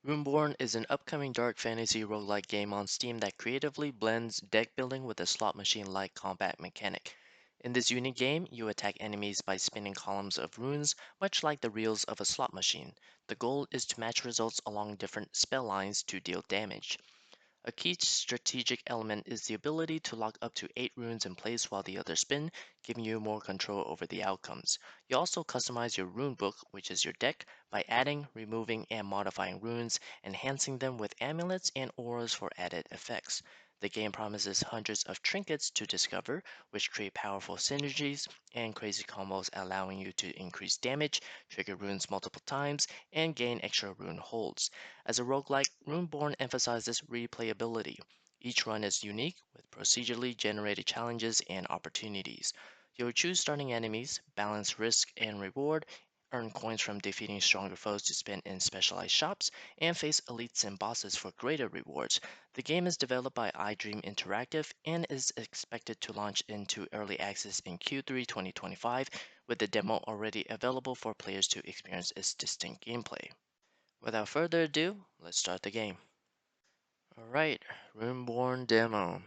Runeborn is an upcoming dark fantasy roguelike game on Steam that creatively blends deck building with a slot machine-like combat mechanic. In this unique game, you attack enemies by spinning columns of runes, much like the reels of a slot machine. The goal is to match results along different spell lines to deal damage. A key strategic element is the ability to lock up to 8 runes in place while the others spin, giving you more control over the outcomes. You also customize your rune book, which is your deck, by adding, removing, and modifying runes, enhancing them with amulets and auras for added effects. The game promises hundreds of trinkets to discover, which create powerful synergies and crazy combos, allowing you to increase damage, trigger runes multiple times, and gain extra rune holds. As a roguelike, Runeborn emphasizes replayability. Each run is unique, with procedurally generated challenges and opportunities. You'll choose starting enemies, balance risk and reward, earn coins from defeating stronger foes to spend in specialized shops, and face elites and bosses for greater rewards. The game is developed by iDream Interactive and is expected to launch into early access in Q3 2025, with the demo already available for players to experience its distinct gameplay. Without further ado, let's start the game. Alright, Runeborn Demo.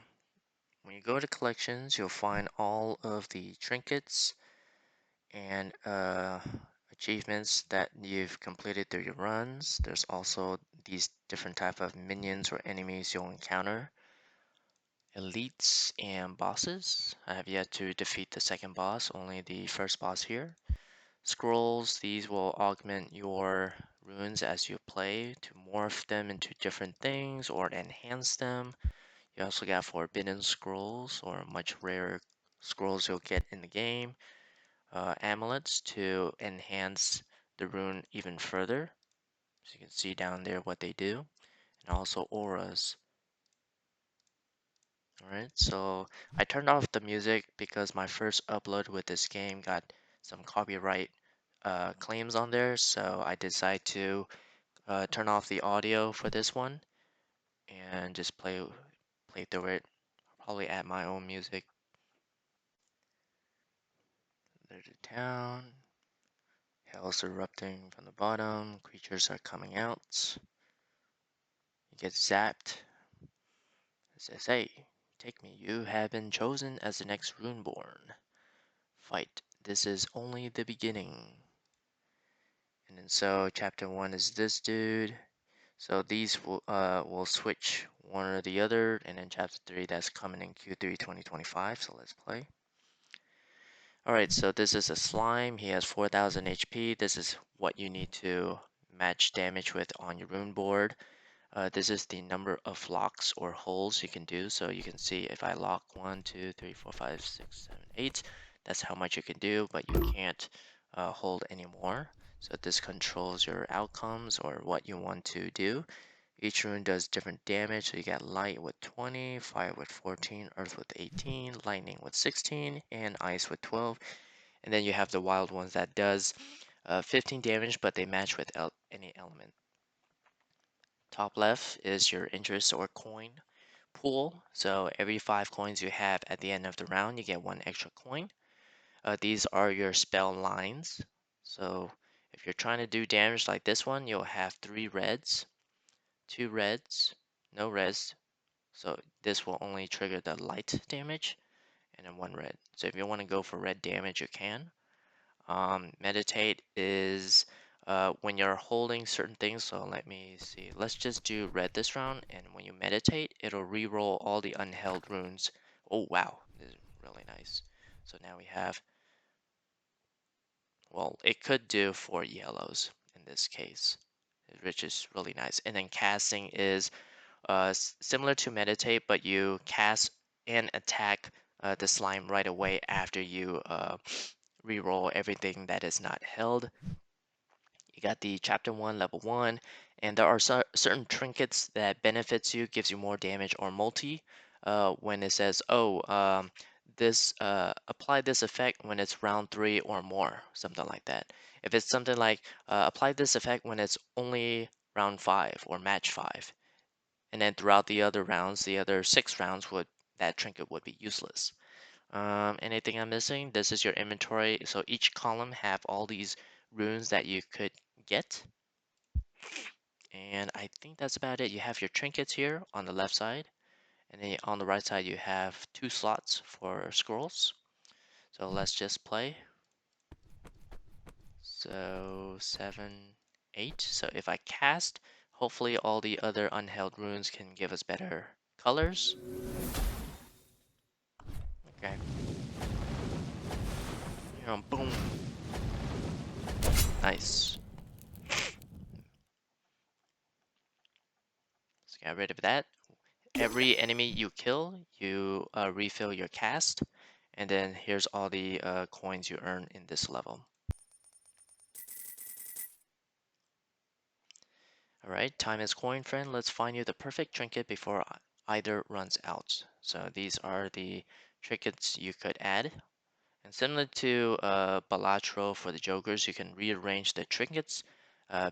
When you go to collections, you'll find all of the trinkets and achievements that you've completed through your runs. There's also these different type of minions or enemies you'll encounter. Elites and bosses. I have yet to defeat the second boss, only the first boss here. Scrolls, these will augment your runes as you play to morph them into different things or enhance them. You also got forbidden scrolls or much rarer scrolls you'll get in the game. Amulets to enhance the rune even further. So you can see down there what they do. And also auras. Alright, so I turned off the music because my first upload with this game got some copyright claims on there, so I decided to turn off the audio for this one and just play through it. Probably add my own music. There's the town. Hell's erupting from the bottom. Creatures are coming out. You get zapped. It says, "Hey, take me. You have been chosen as the next Runeborn. Fight. This is only the beginning." And then so chapter 1 is this dude. So these will switch one or the other, and then chapter 3 that's coming in Q3 2025. So let's play. Alright, so this is a slime. He has 4000 HP. This is what you need to match damage with on your rune board. This is the number of locks or holes you can do. So you can see if I lock 1, 2, 3, 4, 5, 6, 7, 8, that's how much you can do, but you can't hold anymore. So this controls your outcomes or what you want to do. Each rune does different damage. So you got light with 20, fire with 14, earth with 18, lightning with 16, and ice with 12. And then you have the wild ones that does 15 damage, but they match with any element. Top left is your interest or coin pool. So every 5 coins you have at the end of the round, you get 1 extra coin. These are your spell lines. So if you're trying to do damage like this one, you'll have 3 reds, 2 reds, no reds. So this will only trigger the light damage, and then 1 red. So if you want to go for red damage, you can. Meditate is when you're holding certain things. So let me see. Let's just do red this round. And when you meditate, it'll re-roll all the unheld runes. Oh, wow. This is really nice. So now we have, well, it could do 4 yellows in this case, which is really nice. And then casting is similar to meditate, but you cast and attack the slime right away after you re-roll everything that is not held. You got the chapter 1 level 1, and there are certain trinkets that benefits you, gives you more damage or multi. When it says, oh, this apply this effect when it's round 3 or more, something like that. If it's something like apply this effect when it's only round 5 or match 5, and then throughout the other rounds, the other 6 rounds would that trinket would be useless. Anything I'm missing? This is your inventory. So each column have all these runes that you could get. And I think that's about it. You have your trinkets here on the left side, and then on the right side you have 2 slots for scrolls. So let's just play. So 7, 8. So if I cast, hopefully all the other unheld runes can give us better colors. Okay. Boom. Nice. Let's get rid of that. Every enemy you kill, you refill your cast. And then here's all the coins you earn in this level. Alright, time is coin, friend. Let's find you the perfect trinket before either runs out. So these are the trinkets you could add. And similar to Balatro for the Jokers, you can rearrange the trinkets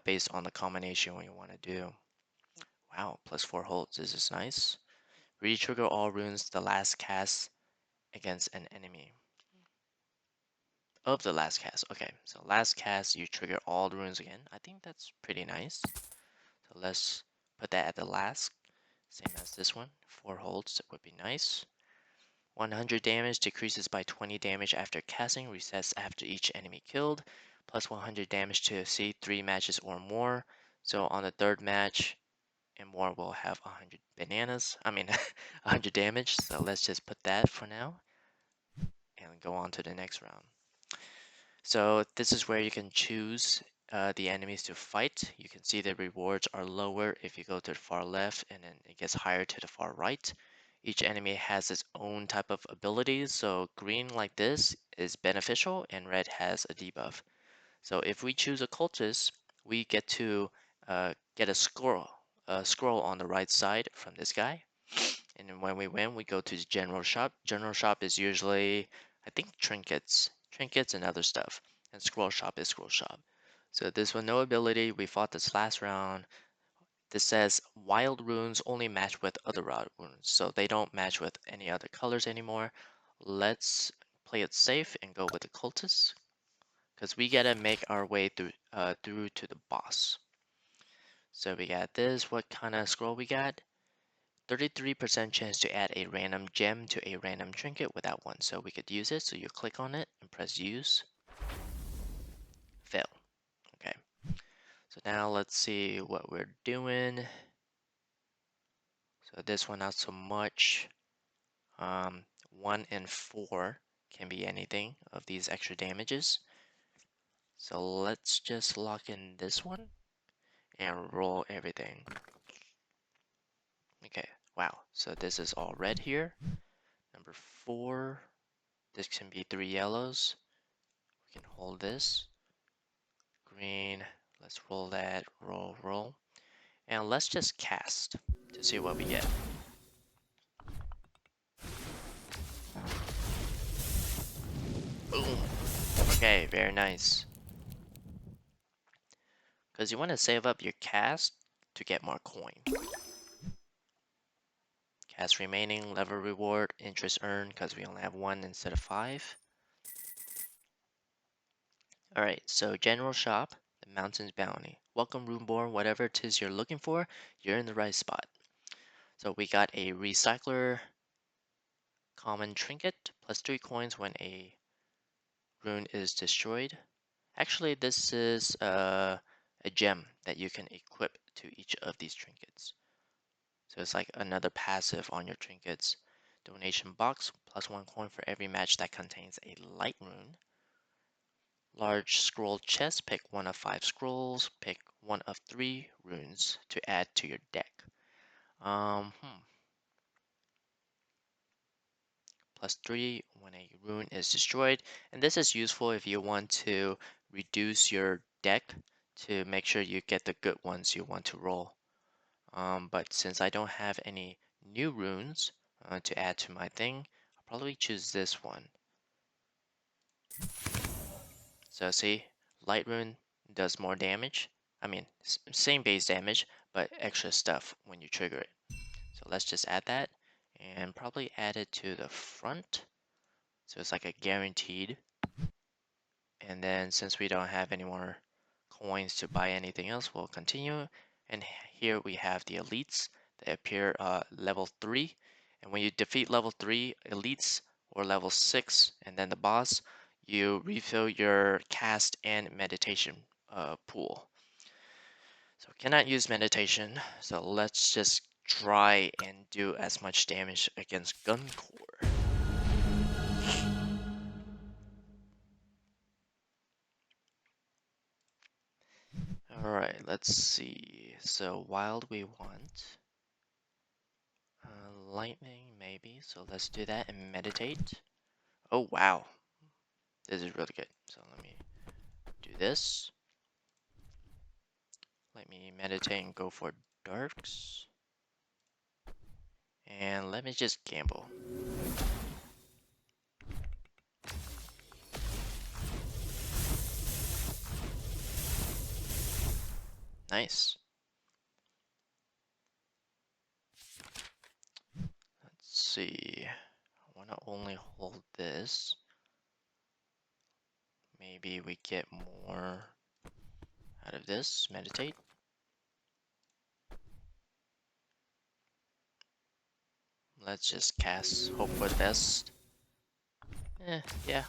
based on the combination you want to do. Wow, plus 4 holds. This is nice. Re-trigger all runes the last cast against an enemy. Of the last cast. Okay, so last cast, you trigger all the runes again. I think that's pretty nice. So let's put that at the last. Same as this one. 4 holds would be nice. 100 damage decreases by 20 damage after casting, resets after each enemy killed, plus 100 damage to see 3 matches or more. So on the 3rd match and more, we'll have 100 bananas. I mean, 100 damage. So let's just put that for now and go on to the next round. So this is where you can choose the enemies to fight. You can see the rewards are lower if you go to the far left, and then it gets higher to the far right. Each enemy has its own type of abilities, so green like this is beneficial and red has a debuff. So if we choose a cultist, we get to get a scroll on the right side from this guy. And then when we win, we go to the general shop. General shop is usually, I think, trinkets and other stuff. And scroll shop is scroll shop. So this one, no ability. We fought this last round. This says wild runes only match with other wild runes, so they don't match with any other colors anymore. Let's play it safe and go with the cultists, because we gotta make our way through to the boss. So we got this. What kind of scroll we got? 33% chance to add a random gem to a random trinket without one. So we could use it. So you click on it and press use. Fail. Okay. So now let's see what we're doing. So this one not so much. 1 and 4 can be anything of these extra damages. So let's just lock in this one and roll everything. Okay, wow. So this is all red here. Number 4. This can be 3 yellows. We can hold this. Green. Let's roll that. Roll, roll. And let's just cast to see what we get. Boom. Okay, very nice. Because you want to save up your cast to get more coin. Cast remaining, level reward, interest earned, because we only have 1 instead of 5. Alright, so general shop, the mountains bounty. Welcome Runeborn, whatever it is you're looking for, you're in the right spot. So we got a recycler common trinket, plus 3 coins when a rune is destroyed. Actually, this is a gem that you can equip to each of these trinkets. So it's like another passive on your trinkets. Donation box, plus 1 coin for every match that contains a light rune. Large scroll chest, pick 1 of 5 scrolls, pick 1 of 3 runes to add to your deck. Plus 3 when a rune is destroyed. And this is useful if you want to reduce your deck to make sure you get the good ones you want to roll. But since I don't have any new runes to add to my thing, I'll probably choose this one. So see, light rune does more damage. I mean, same base damage, but extra stuff when you trigger it. So let's just add that and probably add it to the front. So it's like a guaranteed. And then since we don't have any more coins to buy anything else, we'll continue. And here we have the elites. They appear level 3. And when you defeat level 3 elites or level 6 and then the boss, you refill your cast and meditation pool. So cannot use meditation. So let's just try and do as much damage against Gunkor. Alright, let's see. So wild we want. Lightning maybe. So let's do that and meditate. Oh wow. This is really good. So let me do this. Let me meditate and go for darks. And let me just gamble. Nice. Let's see. I want to only hold this. Maybe we get more out of this. Meditate. Let's just cast. Hope for the best. Yeah.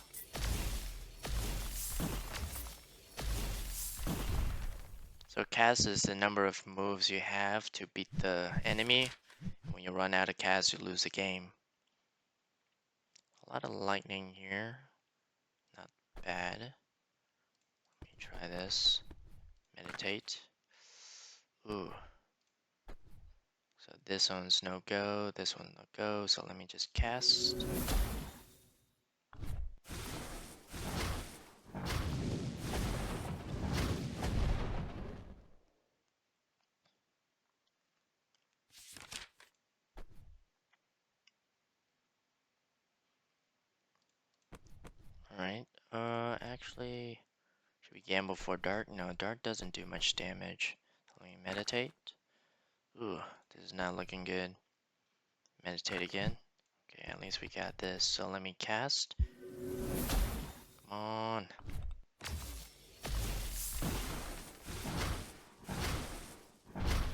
So cast is the number of moves you have to beat the enemy. When you run out of cast, you lose the game. A lot of lightning here. Not bad. Let me try this. Meditate. Ooh. So this one's no go, this one's no go, so let me just cast. Alright, actually, should we gamble for dart? No, dart doesn't do much damage. Let me meditate. Ooh, this is not looking good. Meditate again. Okay, at least we got this. So let me cast. Come on.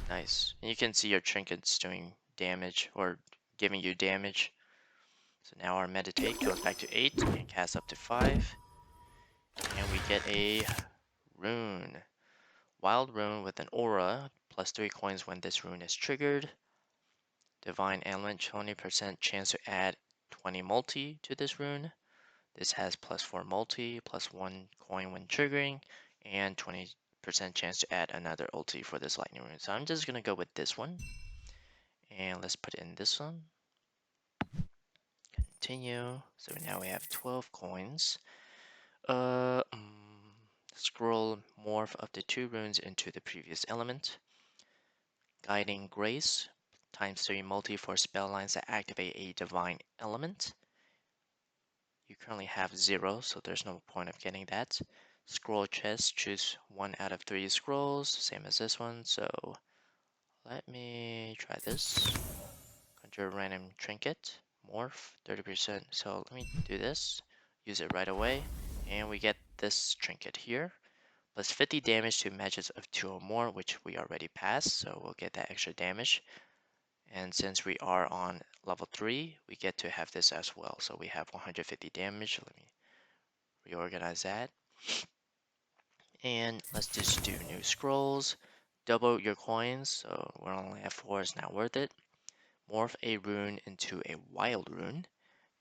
Nice. And you can see your trinkets doing damage or giving you damage. So now our meditate goes back to 8 and cast up to 5. And we get a rune. Wild rune with an aura, plus 3 coins when this rune is triggered. Divine element, 20% chance to add 20 multi to this rune. This has plus 4 multi, plus 1 coin when triggering, and 20% chance to add another ulti for this lightning rune. So I'm just gonna go with this one. And let's put in this one. Continue. So now we have 12 coins. Scroll morph up to 2 runes into the previous element. Guiding Grace, times 3 multi for spell lines that activate a divine element. You currently have 0, so there's no point of getting that. Scroll chest, choose 1 out of 3 scrolls, same as this one, so let me try this. Conjure random trinket, morph, 30%, so let me do this, use it right away, and we get this trinket here. Plus 50 damage to matches of 2 or more, which we already passed, so we'll get that extra damage. And since we are on level 3, we get to have this as well. So we have 150 damage. Let me reorganize that. And let's just do new scrolls. Double your coins, so we're only at 4, it's not worth it. Morph a rune into a wild rune.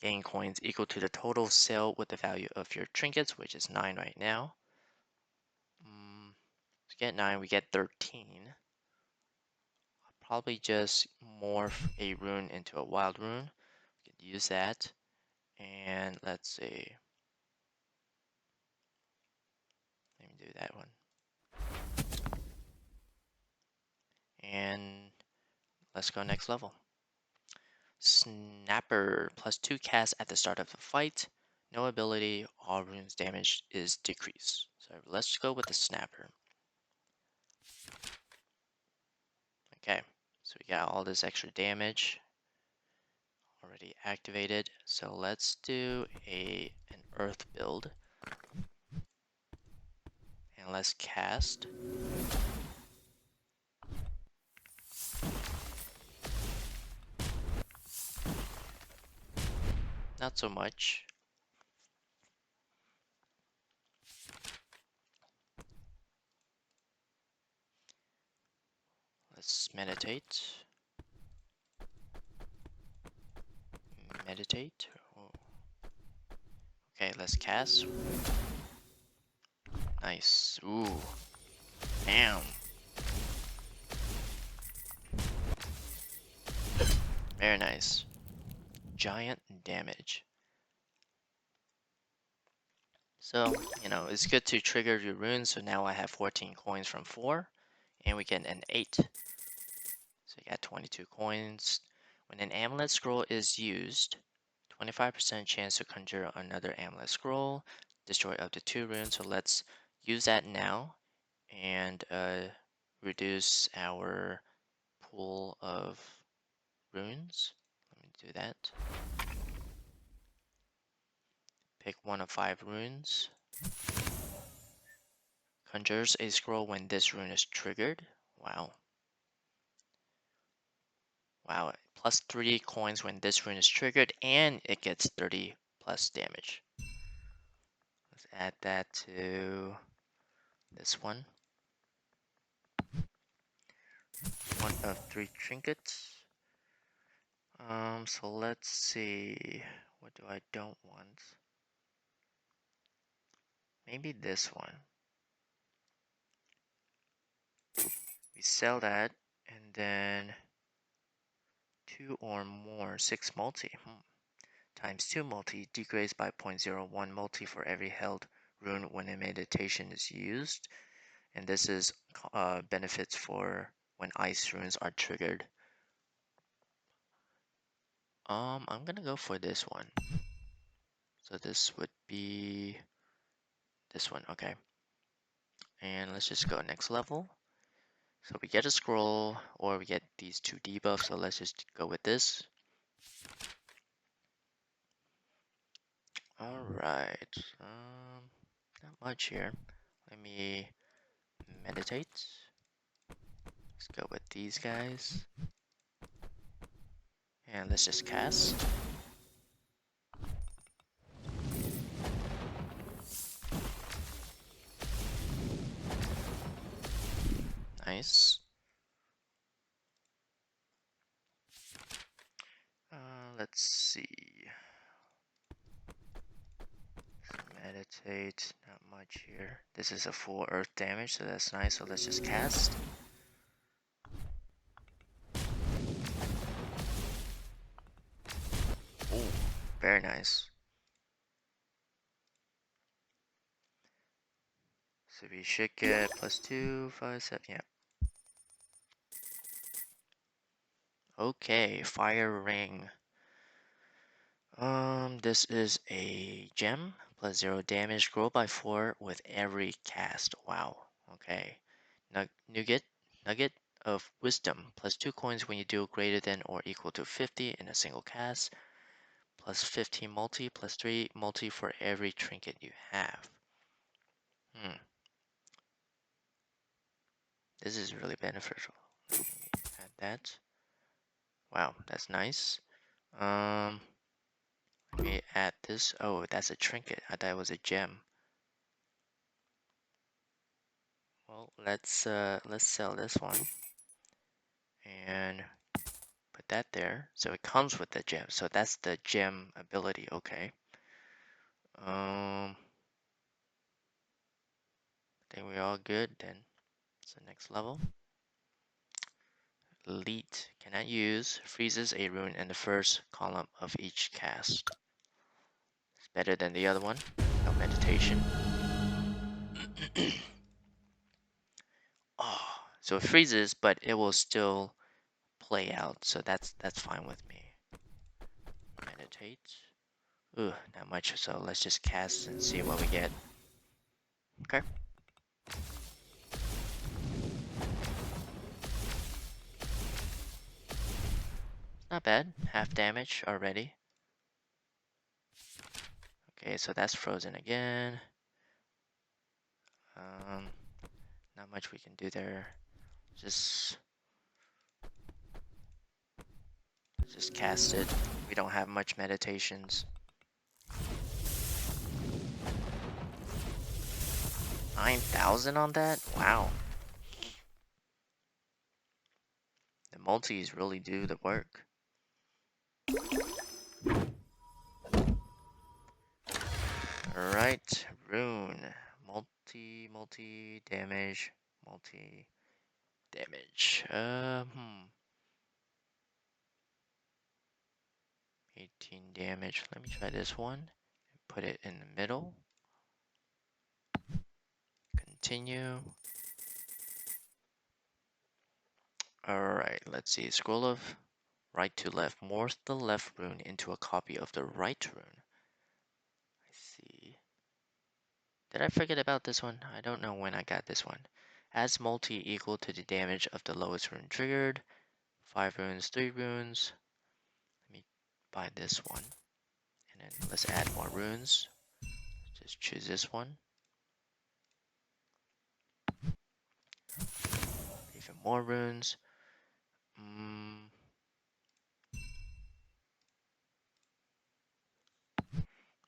Gain coins equal to the total sale with the value of your trinkets, which is 9 right now. To get 9, we get 13. I'll probably just morph a rune into a wild rune. We could use that. And let's see. Let me do that one. And let's go next level. Snapper, plus 2 cast at the start of the fight. No ability, all runes damage is decreased. So let's go with the Snapper. Okay, so we got all this extra damage already activated. So let's do an earth build. And let's cast. not so much. Let's meditate. Meditate. Oh. Okay, let's cast. Nice. Ooh. Damn. Very nice. Giant damage. So, it's good to trigger your runes. So now I have 14 coins from 4. And we get an 8. So you got 22 coins. When an amulet scroll is used, 25% chance to conjure another amulet scroll. Destroy up to 2 runes. So let's use that now. And reduce our pool of runes. Let me do that. Pick one of 5 runes. Conjures a scroll when this rune is triggered. Wow. Wow. Plus 3 coins when this rune is triggered, and it gets 30 plus damage. Let's add that to this one. One of 3 trinkets. So let's see. What do I don't want? Maybe this one. We sell that, and then 2 or more, 6 multi. Times 2 multi degrades by 0.01 multi for every held rune when a meditation is used. And this is benefits for when ice runes are triggered. I'm gonna go for this one. So this would be this one, okay. And let's just go next level. So we get a scroll, or we get these 2 debuffs, so let's just go with this. Alright, not much here. Let me meditate. Let's go with these guys. And let's just cast. Nice. Let's see. Meditate, not much here. This is a full earth damage, so that's nice. So let's just cast. Oh, very nice. So we should get +2, 5, 7, yeah. Okay, fire ring. This is a gem, +0 damage, grow by 4 with every cast. Wow, okay. Nugget of wisdom, +2 coins when you do greater than or equal to 50 in a single cast, +15 multi, +3 multi for every trinket you have. This is really beneficial. Let me add that. Wow, that's nice. Let me add this. Oh, that's a trinket. I thought it was a gem. Well, let's sell this one and put that there. So it comes with the gem. So that's the gem ability. Okay. I think we're all good then. So next level. Elite cannot use, freezes a rune in the first column of each cast. It's better than the other one. No meditation. Oh, so it freezes, but it will still play out. So that's fine with me. Meditate. Ooh, not much. So let's just cast and see what we get. Okay. Not bad. Half damage already. Okay, so that's frozen again. Not much we can do there. Just cast it. We don't have much meditations. 9,000 on that? Wow. The multis really do the work. Alright, rune. Multi damage. Multi damage. 18 damage. Let me try this one. Put it in the middle. Continue. Alright, let's see. Scroll of right to left. Morph the left rune into a copy of the right rune. I see. Did I forget about this one? I don't know when I got this one. Adds multi equal to the damage of the lowest rune triggered. 5 runes, 3 runes. Let me buy this one. And then let's add more runes. Just choose this one. Even more runes.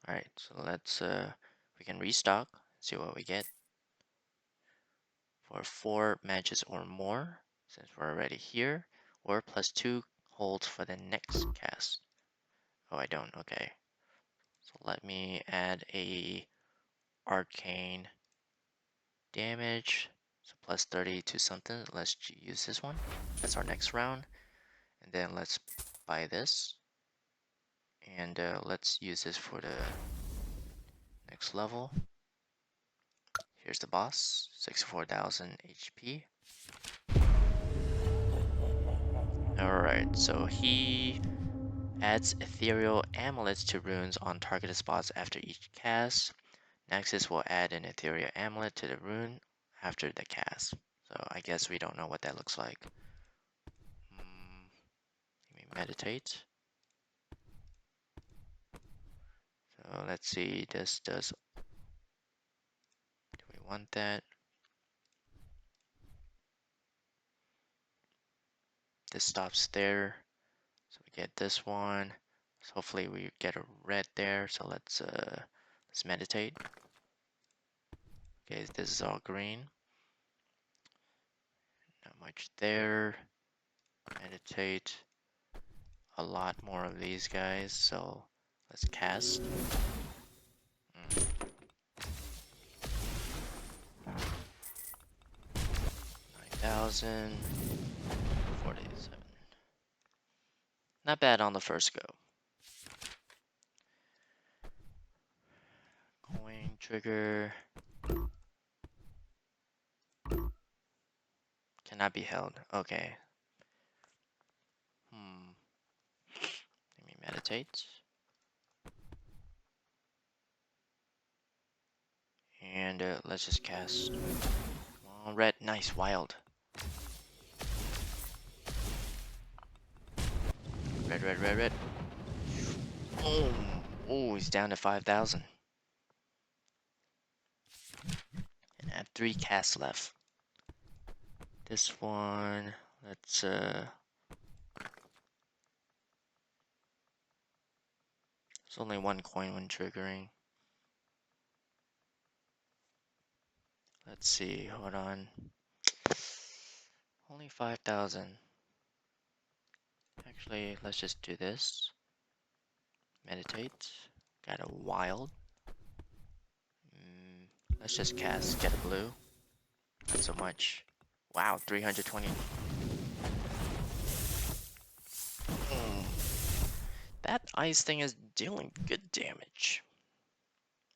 Alright, so let's we can restock, see what we get. For 4 matches or more, since we're already here, or +2 holds for the next cast. Oh, I don't, okay. So let me add a arcane damage. So +30 to something. Let's use this one. That's our next round. And then let's buy this. And let's use this for the next level. Here's the boss, 64,000 HP. Alright, so he adds ethereal amulets to runes on targeted spots after each cast. Naxis will add an ethereal amulet to the rune after the cast. So I guess we don't know what that looks like. Let me meditate. So let's see, this does. Do we want that? This stops there. So we get this one. So hopefully we get a red there. So let's meditate. Okay, this is all green. Not much there. Meditate. A lot more of these guys. So let's cast. 9,000. 47. Not bad on the first go. Coin trigger. Cannot be held. Okay. Let me meditate. And let's just cast. Oh, red. Nice. Wild. Red, red, red, red. Oh, oh, he's down to 5,000. And I have 3 casts left. This one, let's there's only 1 coin when triggering. Let's see, hold on. Only 5,000. Actually, let's just do this. Meditate. Got a wild. Let's just cast, get a blue. Not so much. Wow, 320. That ice thing is dealing good damage.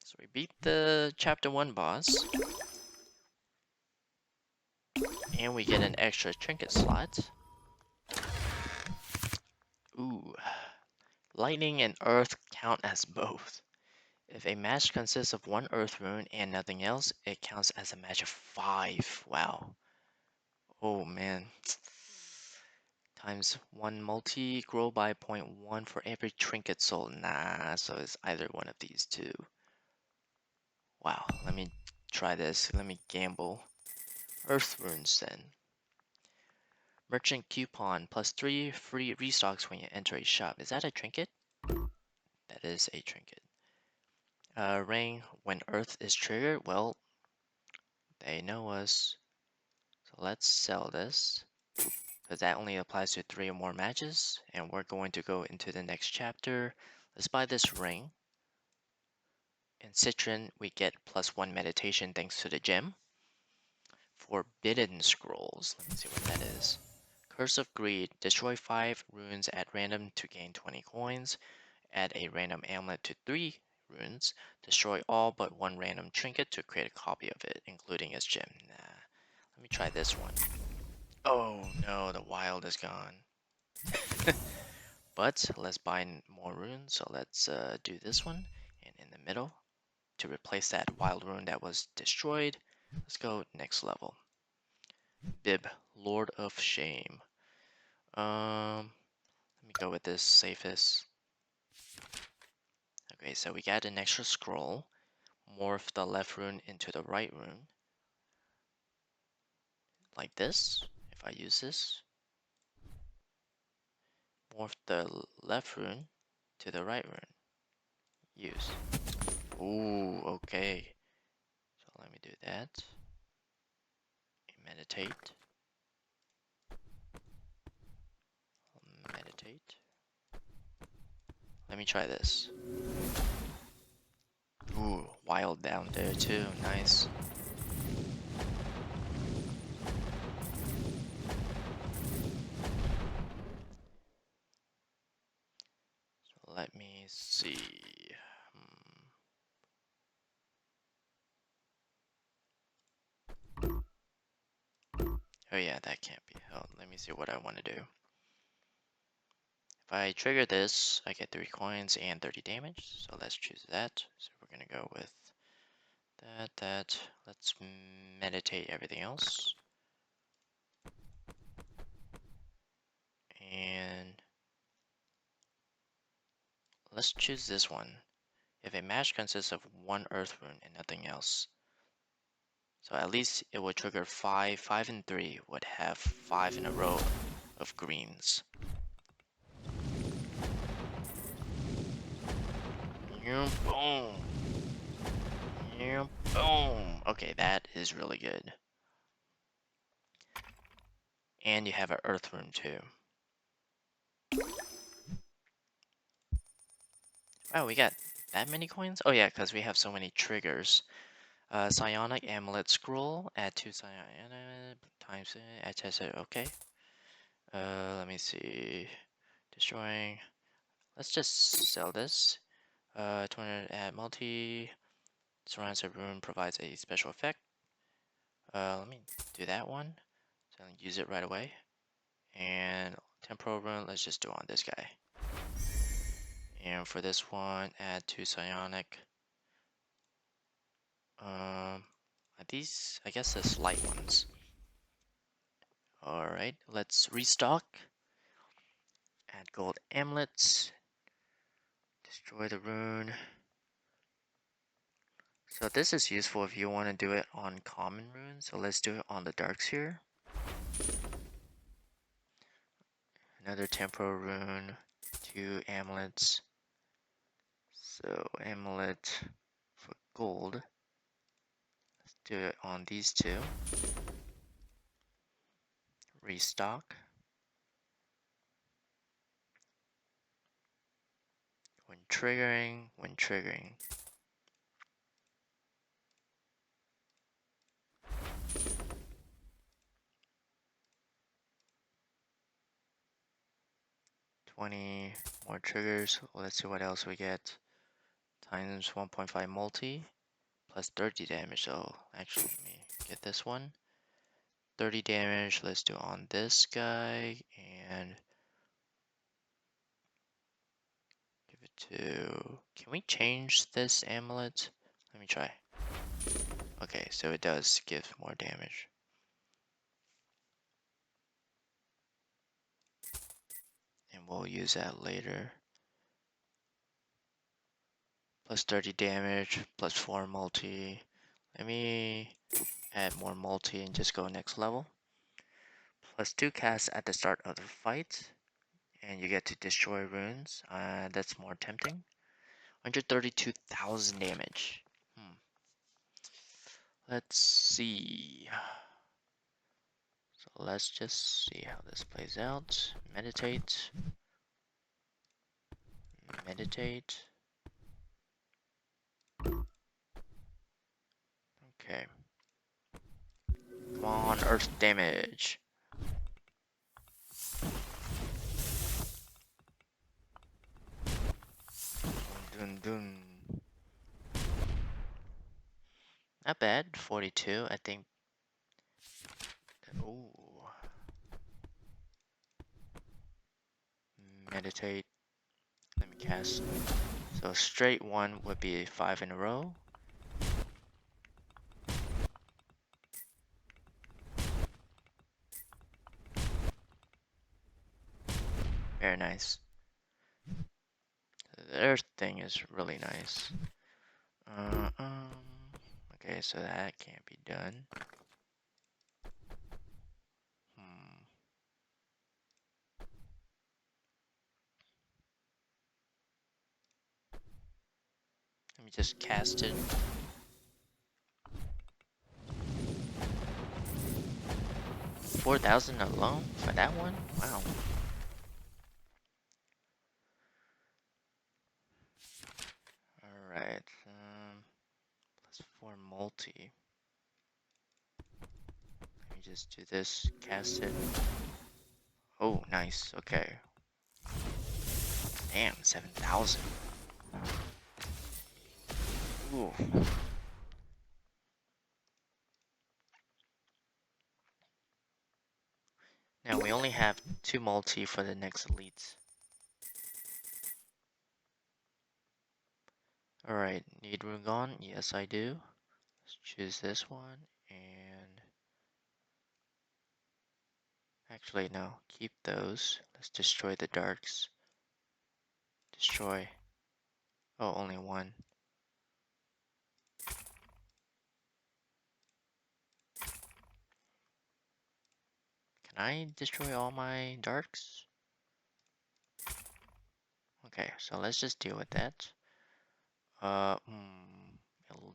So we beat the chapter 1 boss. And we get an extra trinket slot. Ooh. Lightning and earth count as both. If a match consists of 1 earth rune and nothing else, it counts as a match of 5. Wow. Oh man. Times 1 multi, grow by 0.1 for every trinket sold. Nah, so it's either one of these two. Wow, let me try this. Let me gamble. Earth runes then. Merchant coupon +3 free restocks when you enter a shop. Is that a trinket? That is a trinket. Ring when earth is triggered. Well, They know us. So let's sell this, because that only applies to 3 or more matches, and we're going to go into the next chapter. Let's buy this ring. In Citron, we get +1 meditation thanks to the gem. Forbidden Scrolls, let me see what that is. Curse of Greed, destroy 5 runes at random to gain 20 coins. Add a random amulet to 3 runes. Destroy all but 1 random trinket to create a copy of it, including its gem. Nah, let me try this one. Oh no, the wild is gone. But let's buy more runes, so let's do this one. And in the middle, to replace that wild rune that was destroyed, let's go next level. Bib, Lord of Shame. Let me go with this safest. Okay, so we got an extra scroll. Morph the left rune into the right rune. Like this. If I use this. Morph the left rune to the right rune. Use. Ooh, okay. So let me do that. Meditate. Meditate. Let me try this. Ooh, wild down there too. Nice. So let me see. Oh yeah, that can't be held. Let me see what I want to do. If I trigger this, I get 3 coins and 30 damage. So let's choose that. So we're gonna go with that. Let's meditate everything else. And let's choose this one. If a match consists of 1 earth rune and nothing else. So at least it would trigger 5, 5 and 3 would have 5 in a row of greens. Boom. Boom. Okay, that is really good. And you have an earth rune too. Wow, we got that many coins? Oh yeah, because we have so many triggers. Psionic Amulet Scroll, add 2 Psionic times it, okay. Let me see. Destroying. Let's just sell this. 200 add multi. Surrounds a rune provides a special effect. Let me do that one. So I'll use it right away. And temporal rune, let's just do on this guy. And for this one, add 2 psionic. Are these, I guess, the light ones. Alright, let's restock. Add gold amulets. Destroy the rune. So this is useful if you want to do it on common runes. So let's do it on the dark sphere. Another temporal rune. 2 amulets. So amulet for gold. Let's do it on these 2. Restock. When triggering. $20 more triggers. Let's see what else we get. Times 1.5 multi plus 30 damage. So actually, let me get this one. 30 damage. Let's do on this guy and give it to. Can we change this amulet? Let me try. Okay, so it does give more damage. And we'll use that later. Plus 30 damage, plus 4 multi. Let me add more multi and just go next level. Plus 2 casts at the start of the fight. And you get to destroy runes. That's more tempting. 132,000 damage. Let's see. So let's just see how this plays out. Meditate. Meditate. Okay. Come on, earth damage. Dun dun. Not bad. 42, I think. Ooh. Meditate. Let me cast. So straight one would be 5 in a row. Very nice. The earth thing is really nice. Okay, so that can't be done. Let me just cast it. $4,000 alone for that one? Wow. Alright, +4 multi. Let me just do this, cast it. Oh, nice, okay. Damn, 7,000. Ooh. Now we only have 2 multi for the next elite. Alright, need Rugon? Yes, I do. Let's choose this one, and... Actually, no. Keep those. Let's destroy the darks. Destroy. Oh, only one. Can I destroy all my darks? Okay, so let's just deal with that.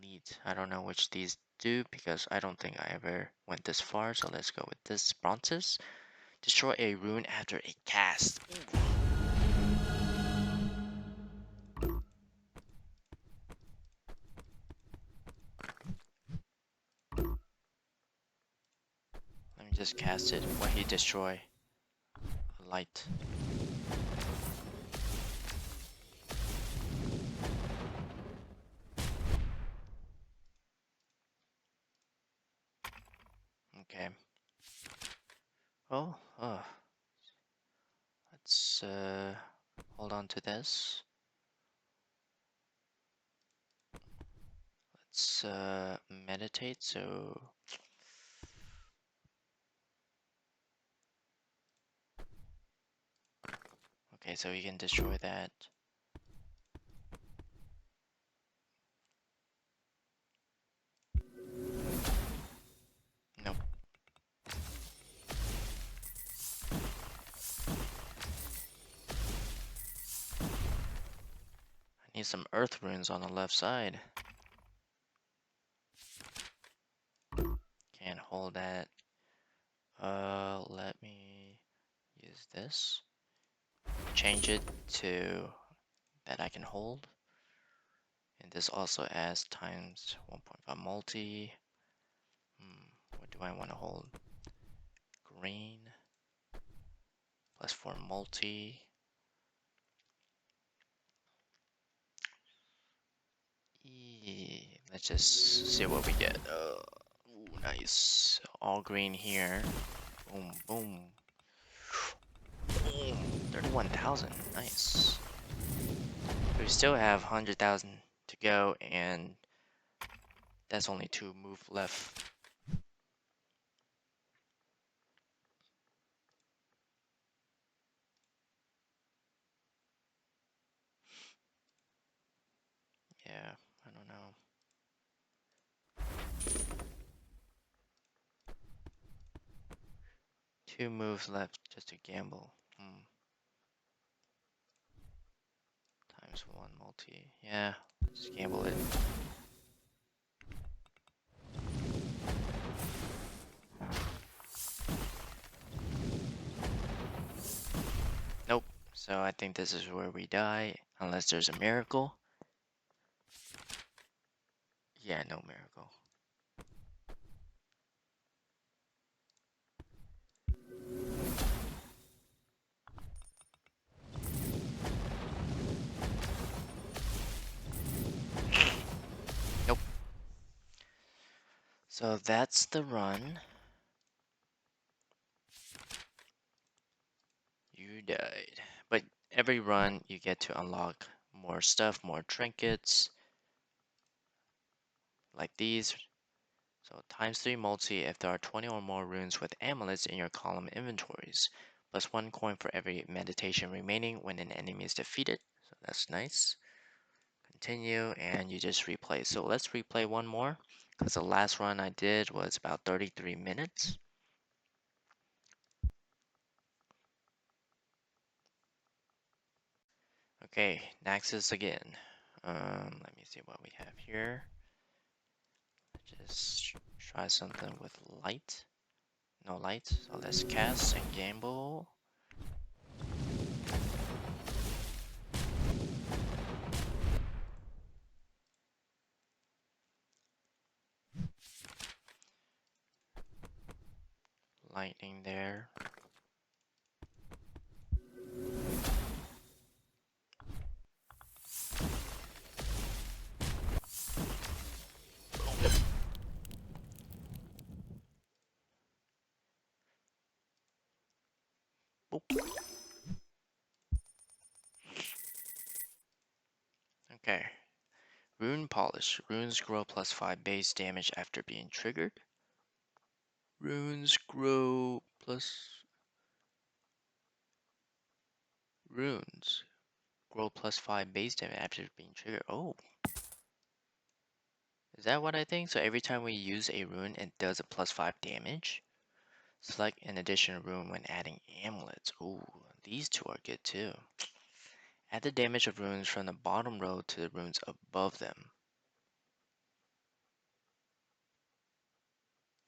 Elite. I don't know which these do because I don't think I ever went this far. So let's go with this. Brontis. Destroy a rune after a cast. Let me just cast it. What he destroy? A light. Okay. Oh, let's hold on to this. Let's meditate. So okay, so we can destroy that. Nope. I need some earth runes on the left side. Can't hold that. Let me use this. Change it to that I can hold. And this also adds times 1.5 multi. What do I want to hold? Green. +4 multi. Let's just see what we get. Ooh, nice. All green here. Boom, boom. Boom. 31,000. Nice. We still have 100,000 to go, and that's only 2 move left. Yeah, I don't know. 2 moves left just to gamble. Times 1 multi. Yeah, just gamble it. So I think this is where we die, unless there's a miracle. Yeah, no miracle. Nope. So that's the run. You died. But every run you get to unlock more stuff, more trinkets, like these. So ×3 multi if there are 20 or more runes with amulets in your column inventories. Plus 1 coin for every meditation remaining when an enemy is defeated. So that's nice. Continue and you just replay. So let's replay one more because the last run I did was about 33 minutes. Okay, Naxis again. Let me see what we have here. Just try something with light. No light, so let's cast and gamble. Lightning there. Boop. Okay. Rune Polish. Runes grow +5 base damage after being triggered. Runes grow plus... Runes grow +5 base damage after being triggered. Oh. Is that what I think? So every time we use a rune, it does a +5 damage? Select an additional rune when adding amulets. Ooh, these two are good too. Add the damage of runes from the bottom row to the runes above them.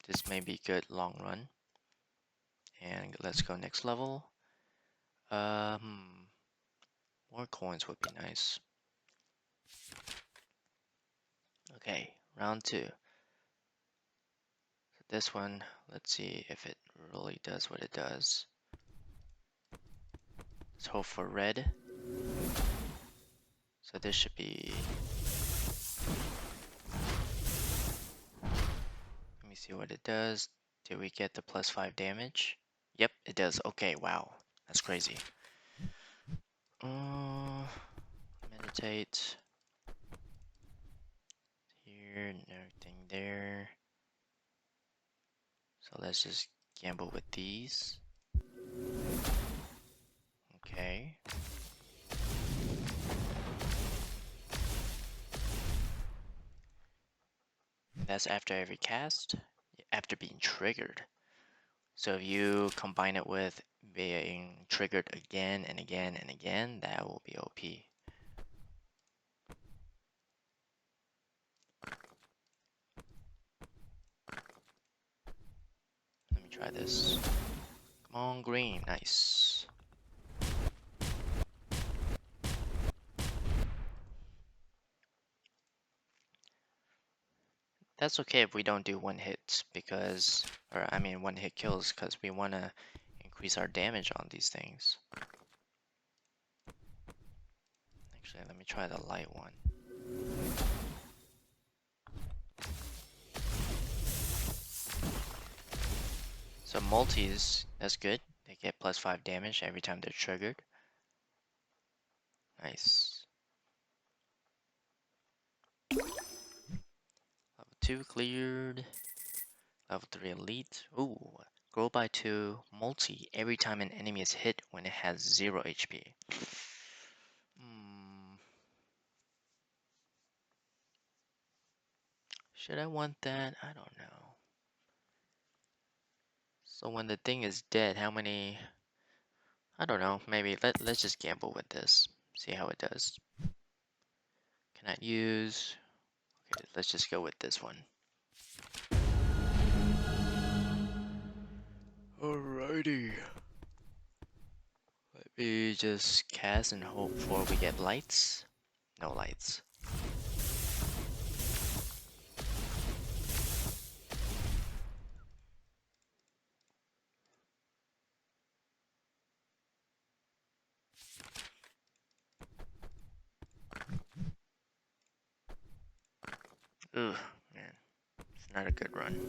This may be good long run. And let's go next level. More coins would be nice. Okay, round 2. So this one, let's see if it really does what it does. Let's hope for red. So this should be... Let me see what it does. Did we get the +5 damage? Yep, it does. Okay, wow. That's crazy. Meditate. Here and everything there. So let's just gamble with these. Okay. That's after every cast, after being triggered. So if you combine it with being triggered again and again and again, that will be OP. Let me try this. Come on, green. Nice. That's okay if we don't do one hit because, or I mean one hit kills because we want to increase our damage on these things. Actually, let me try the light one. So multis, that's good. They get +5 damage every time they're triggered. Nice. Level 2 cleared. Level 3 elite. Ooh. Grow by 2 multi every time an enemy is hit when it has 0 HP. Should I want that? I don't know. So when the thing is dead, how many... I don't know. Maybe let's just gamble with this. See how it does. Cannot use... Okay, let's just go with this one. Alrighty. Let We just cast and hope for we get lights. No lights. Ugh, man. It's not a good run.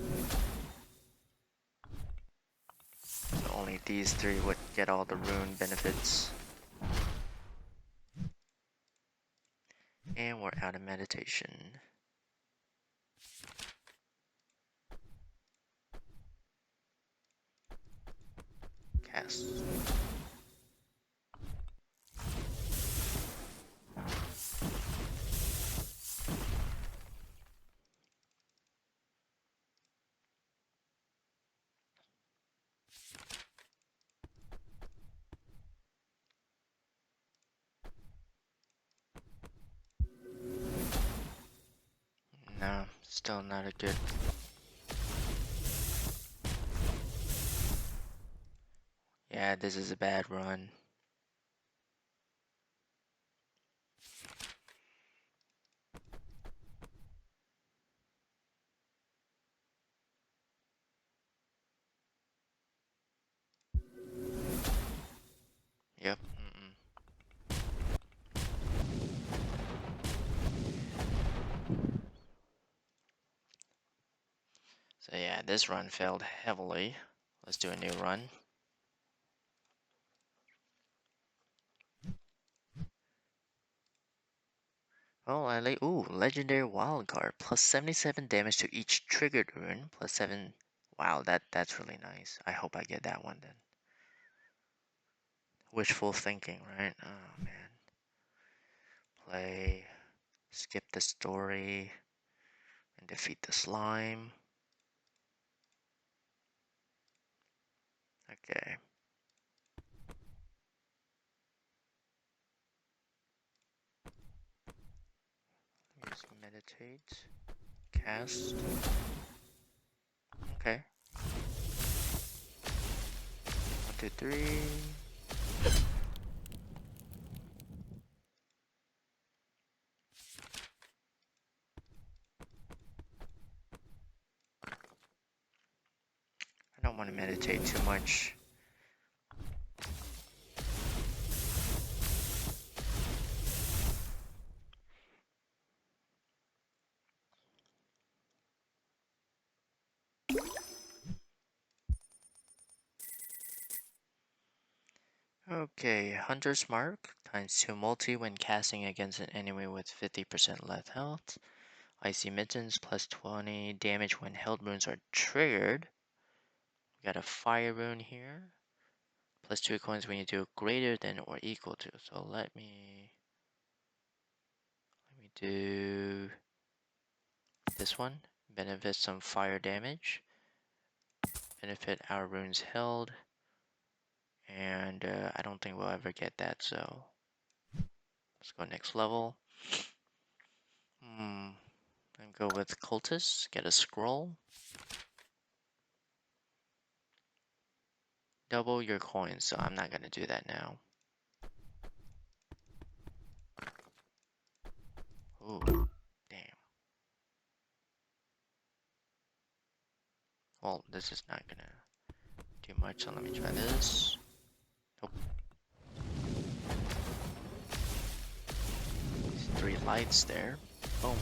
So only these three would get all the rune benefits. And we're out of meditation. Cast. No, still not a good. Yeah, this is a bad run. Yep. So yeah, this run failed heavily. Let's do a new run. Oh, ooh, legendary wild card. Plus 77 damage to each triggered rune. Plus 7. Wow, that's really nice. I hope I get that one then. Wishful thinking, right? Oh man. Play. Skip the story. And defeat the slime. Okay. Just meditate. Cast. Okay. 1, 2, 3. I don't want to meditate too much. Okay, Hunter's Mark times 2 multi when casting against an enemy with 50% left health. Icy Mittens plus 20 damage when held runes are triggered. We got a fire rune here. Plus 2 coins when you do greater than or equal to. So let me do this one. Benefit some fire damage. Benefit our runes held. And I don't think we'll ever get that, so let's go next level. And go with Cultist, get a scroll. Double your coins, so I'm not gonna do that now. Ooh, damn. Well, this is not gonna do much, so let me try this. Nope. These 3 lights there. Boom.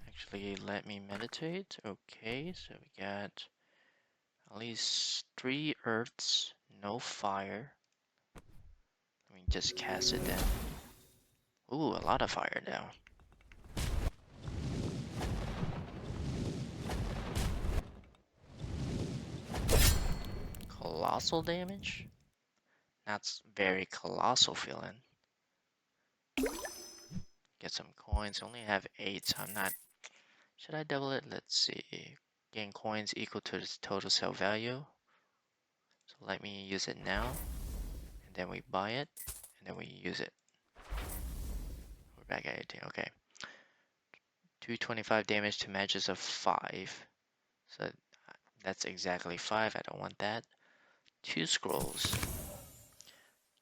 Actually, let me meditate. Okay, so we got at least 3 earths, no fire. Let me just cast it then. Ooh, a lot of fire now. Colossal damage? That's very colossal feeling. Get some coins. Only have 8, so I'm not. Should I double it? Let's see. Gain coins equal to the total sale value. So let me use it now. And then we buy it. And then we use it. We're back at 18. Okay. 225 damage to matches of 5. So that's exactly 5. I don't want that. 2 scrolls.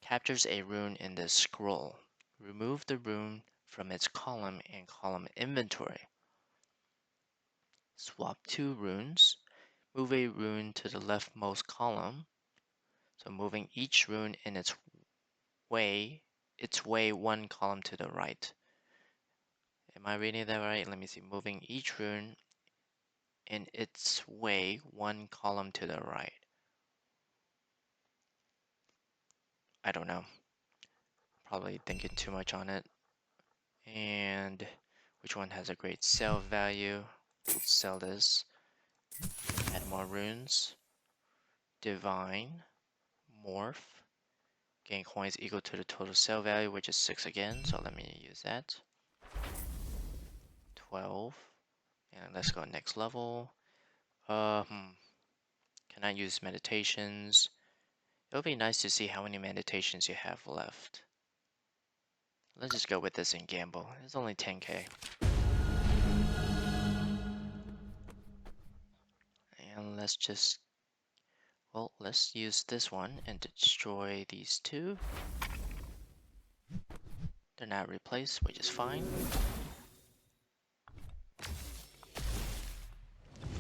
Captures a rune in the scroll. Remove the rune from its column and column inventory. Swap 2 runes. Move a rune to the leftmost column. So moving each rune in its way 1 column to the right. Am I reading that right? Let me see. Moving each rune in its way 1 column to the right. I don't know. Probably thinking too much on it. And which one has a great sell value? Sell this. Add more runes. Divine. Morph. Gain coins equal to the total sell value, which is 6 again. So let me use that. 12. And let's go next level. Can I use meditations? It would be nice to see how many meditations you have left. Let's just go with this and gamble. It's only 10k. And let's just, well, let's use this one and destroy these 2. They're not replaced, which is fine.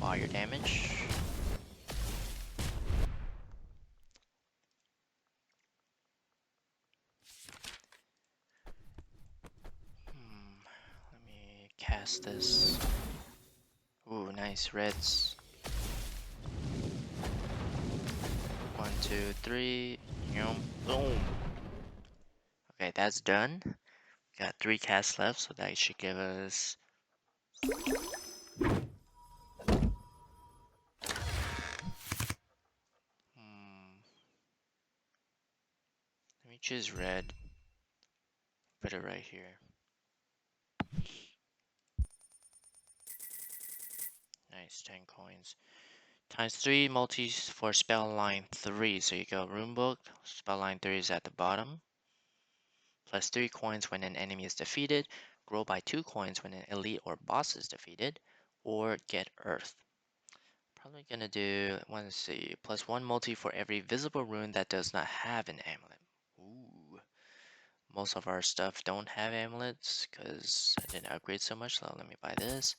Fire damage. Let me cast this. Ooh, nice reds. 1, 2, 3. Boom. Okay, that's done. Got 3 casts left, so that should give us. Let me choose red. Put it right here. Nice, 10 coins. Times 3 multis for spell line 3. So you go runebook. Spell line 3 is at the bottom. Plus 3 coins when an enemy is defeated. Grow by 2 coins when an elite or boss is defeated. Or get earth. Probably gonna do, let's see, plus 1 multi for every visible rune that does not have an amulet. Ooh. Most of our stuff don't have amulets because I didn't upgrade so much. So let me buy this,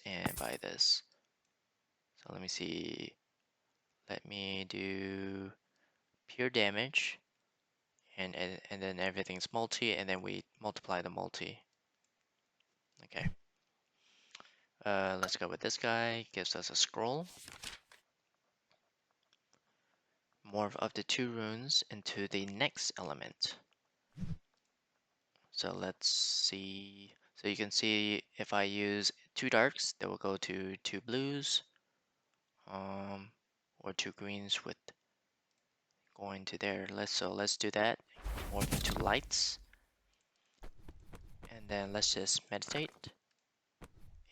and buy this. So let me see. Let me do pure damage, and then everything's multi, and then we multiply the multi. Okay. Let's go with this guy. Gives us a scroll. Morph up to 2 runes into the next element. So let's see. So you can see if I use 2 darks, they will go to 2 blues, or 2 greens with going to there. Let's do that. Morph into lights, and then let's just meditate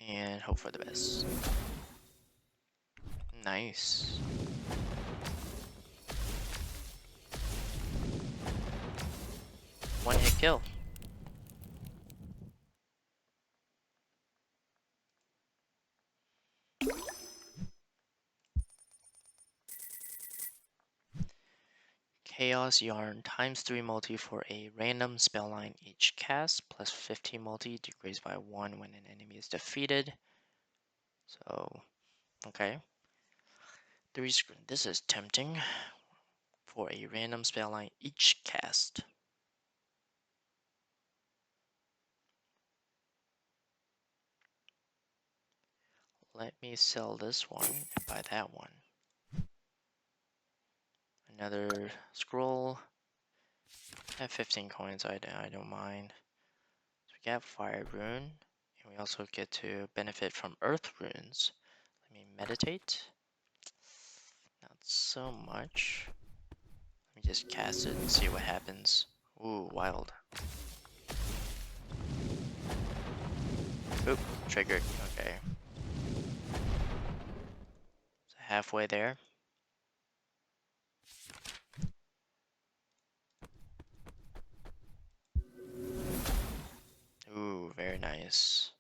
and hope for the best. Nice. One hit kill. Chaos Yarn times 3 multi for a random spell line each cast, plus 15 multi decreased by 1 when an enemy is defeated. So, okay. 3 screen. This is tempting for a random spell line each cast. Let me sell this one and buy that one. Another scroll. I have 15 coins, I don't mind. So we got Fire Rune, and we also get to benefit from Earth Runes. Let me meditate. Not so much. Let me just cast it and see what happens. Ooh, wild. Oop, triggered. Okay. So halfway there. Ooh, very nice.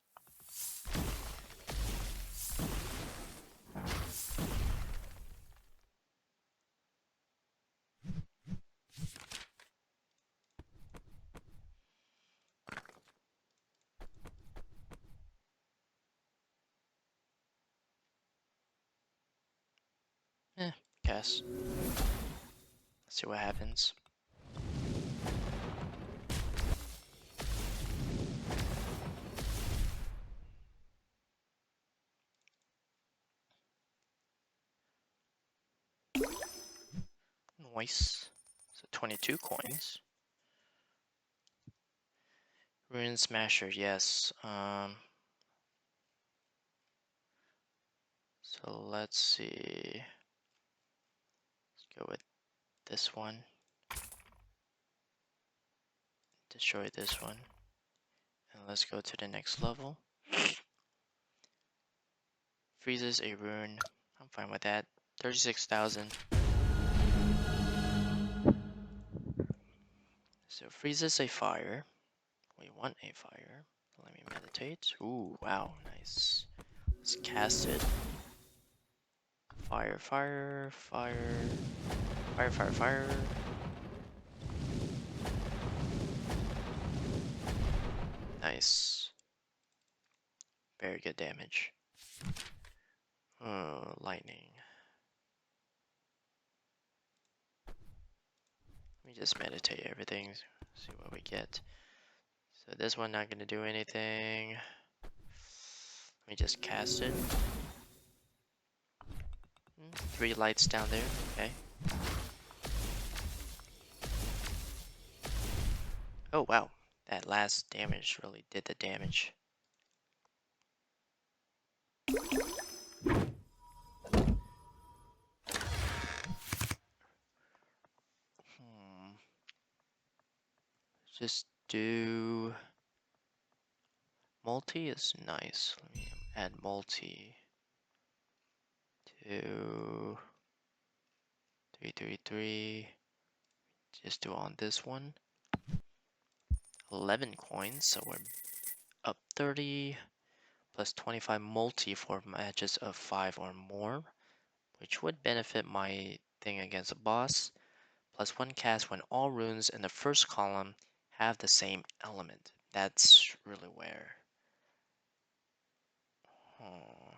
Cast. Let's see what happens. Nice. So 22 coins. Rune Smasher, yes. So let's see. Let's go with this one. Destroy this one. And let's go to the next level. Freezes a rune. I'm fine with that. 36,000. So freezes a fire. We want a fire. Let me meditate. Ooh, wow, nice. Let's cast it. Fire, fire, fire. Fire, fire, fire. Nice. Very good damage. Oh, lightning. Let me just meditate everything. See what we get. So this one not gonna do anything. Let me just cast it. 3 lights down there. Okay. Oh wow, that last damage really did the damage. Just do multi is nice. Let me add multi to 333. Just do on this one. 11 coins, so we're up 30 plus 25 multi for matches of 5 or more, which would benefit my thing against a boss. Plus 1 cast when all runes in the first column have the same element. That's really rare. Oh.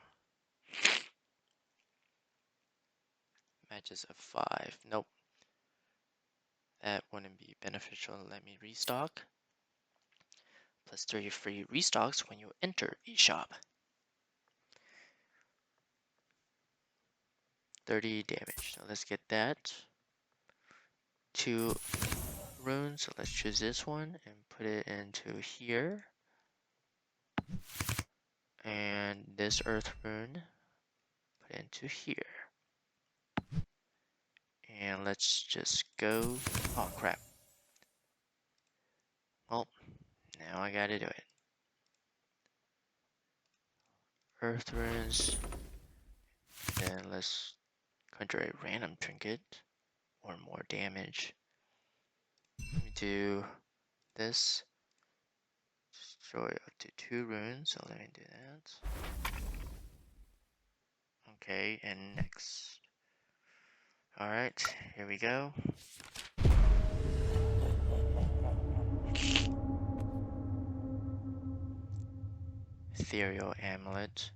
Matches of 5. Nope. That wouldn't be beneficial. Let me restock. Plus 3 free restocks when you enter a shop. 30 damage. So let's get that. 2 runes. So let's choose this one and put it into here. And this earth rune, put it into here. And let's just go. Oh crap. Well, now I gotta do it. Earth runes. Then let's conjure a random trinket or more damage. Let me do this. Destroy up to 2 runes, so let me do that. Okay, and next. Alright, here we go. Ethereal Amulet.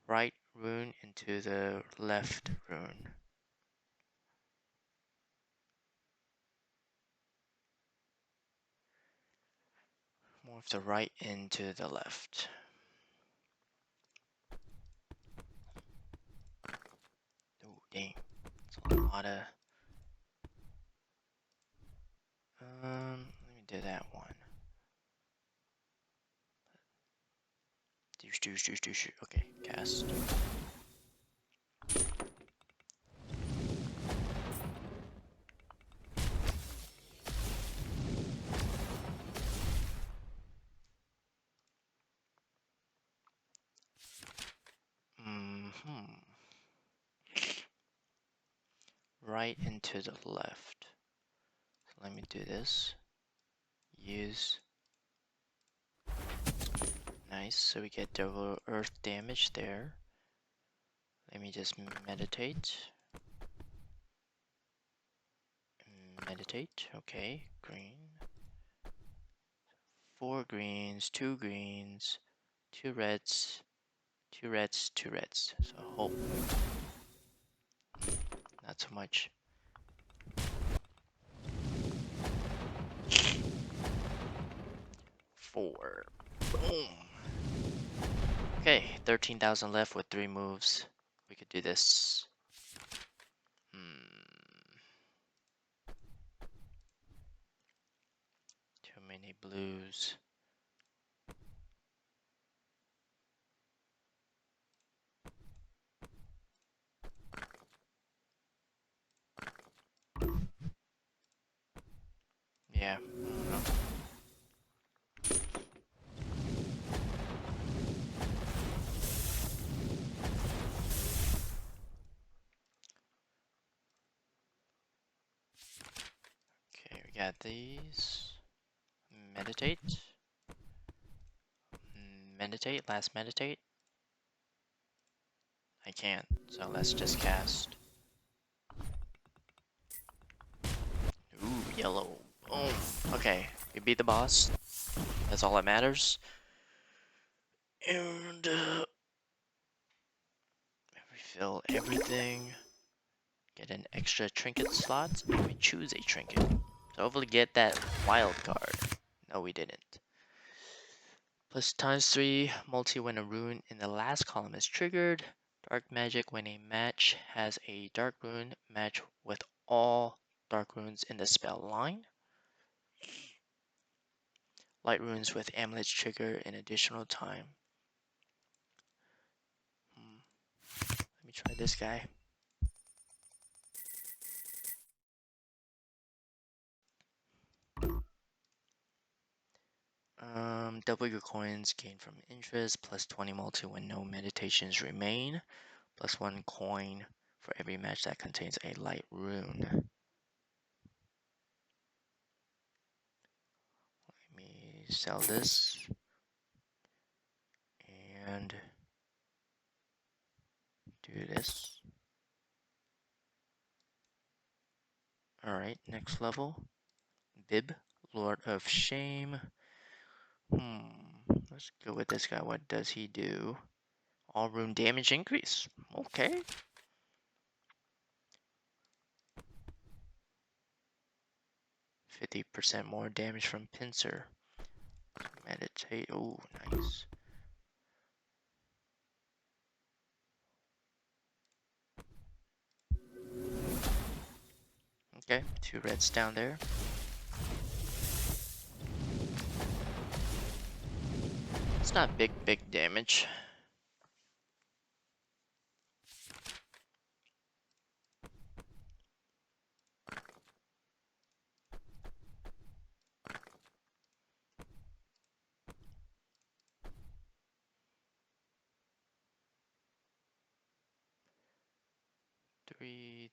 Right rune into the left rune. Move the right into the left. Oh, dang. That's a lot of... let me do that one. Douche. Okay, cast. Right into the left. So let me do this. Use. Nice, so we get double earth damage there. Let me just meditate. Meditate, okay, green. 4 greens, 2 greens, 2 reds, 2 reds, 2 reds. So hope. not too much. Four. Boom. Okay, 13,000 left with 3 moves. We could do this. Too many blues. Yeah, I don't know. Okay, we got these. Meditate. Meditate, last meditate. I can't, so let's just cast. Ooh, yellow. Boom. Okay, we beat the boss. That's all that matters. And refill everything. Get an extra trinket slot, and we choose a trinket. So hopefully get that wild card. No, we didn't. Plus ×3 multi when a rune in the last column is triggered. Dark magic when a match has a dark rune match with all dark runes in the spell line. Light runes with amulets trigger an additional time. Let me try this guy. Double your coins gained from interest, plus 20 multi when no meditations remain, plus 1 coin for every match that contains a light rune. Let me sell this and do this. Alright, next level. Bib, Lord of Shame. Let's go with this guy. What does he do? All rune damage increase. Okay. %50 more damage from Pincer. Meditate. Oh, nice. Okay, 2 reds down there. It's not big damage.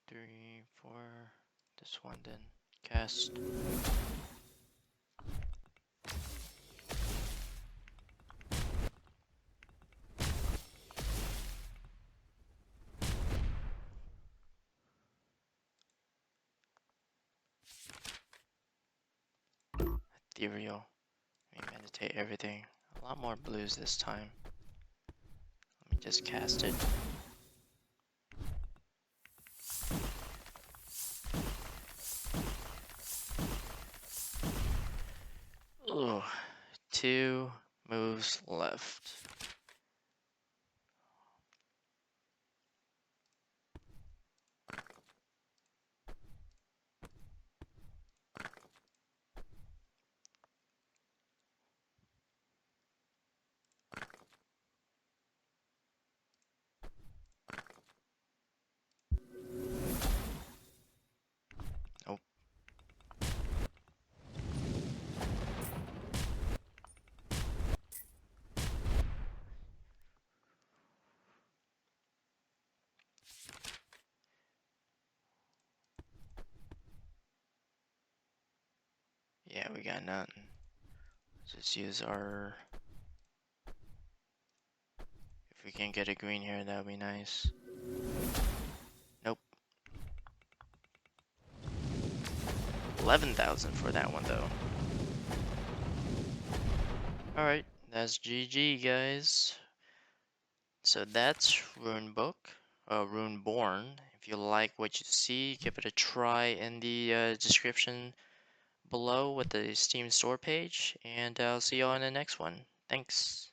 Three, 4. This one then. Cast. Ethereal. Let me meditate everything. A lot more blues this time. Let me just cast it. Ugh. 2 moves left. Nope. Yeah, we got nothing. Just use our... If we can get a green here, that would be nice. Nope. 11,000 for that one, though. Alright, that's GG, guys. So that's Runebook, Runeborn. If you like what you see, give it a try in the description below with the Steam store page, and I'll see you on the next one. Thanks.